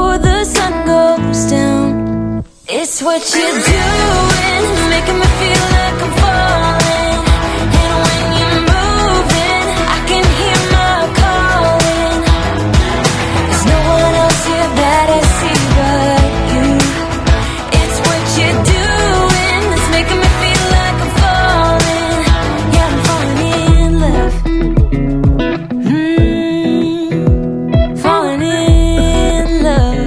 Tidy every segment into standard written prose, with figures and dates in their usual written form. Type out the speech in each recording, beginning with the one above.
before the sun goes down. It's what you're doing, making me feel like I'm falling. And when you're moving, I can hear my calling. There's no one else here that I see but you. It's what you're doing that's making me feel like I'm falling. Yeah, I'm falling in love. Falling in love.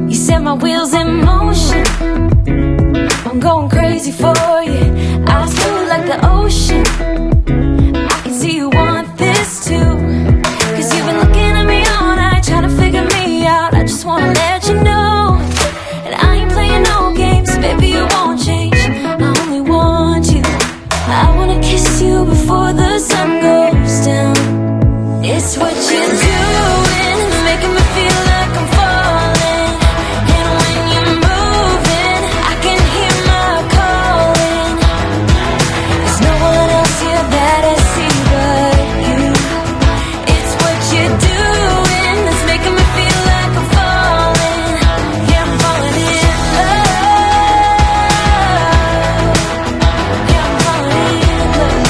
You set my wheels in motion. I'm going crazy for you. I feel like the ocean. I can see you want this too. Cause you've been looking at me all night, trying to figure me out. I just wanna let you know that I ain't playing no games. Baby, you won't change, I only want you. I wanna kiss you before the sun goes down. It's what you're doing, making me feel like I'm falling. And when you're moving, I can hear my calling. There's no one else here that I see but you. It's what you're doing that's making me feel like I'm falling. Yeah, I'm falling in love. Yeah, I'm falling in love.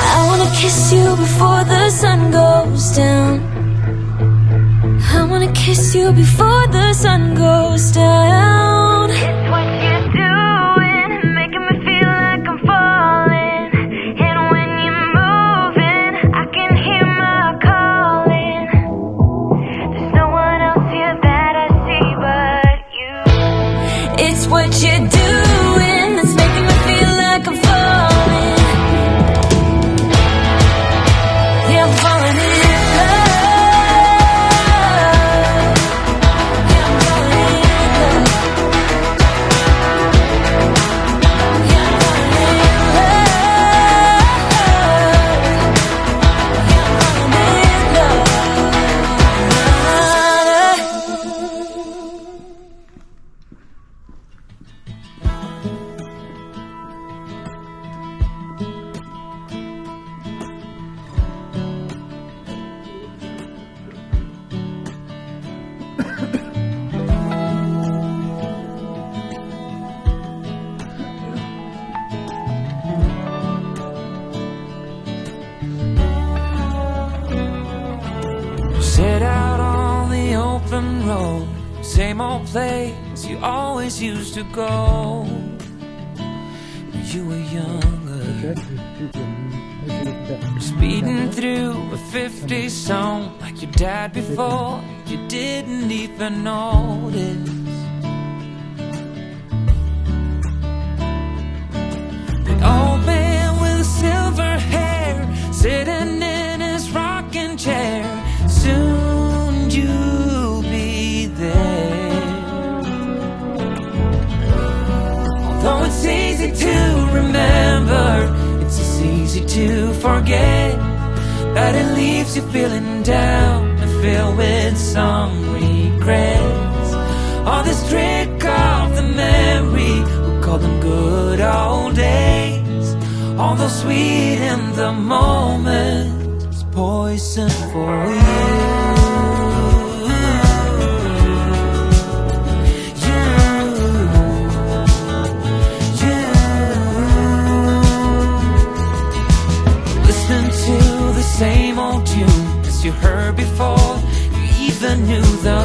I wanna kiss you before the sun goes down. I wanna kiss you before the sun goes down. It's what you're doing, making me feel like I'm falling. And when you're moving, I can hear my calling. There's no one else here that I see but you. It's what you're doing that's making me feel like I'm falling. Yeah, I'm falling in love. Yeah, I'm falling in love. Yeah, I'm falling in love. Yeah, I'm falling in love. Set out on the open road, same old place you always used to go when you were younger. Speeding through a 50 song like your dad before, you didn't even notice. The old man with the silver hair sitting in his rocking chair. Soon you'll be there. Although it's easy to remember, it's as easy to forget that it leaves you feeling down and filled with some regrets. All this trick of the memory, we call them good old days. Although sweet in the moment, poison for you. Listening to the same old tune as you heard before. You even knew the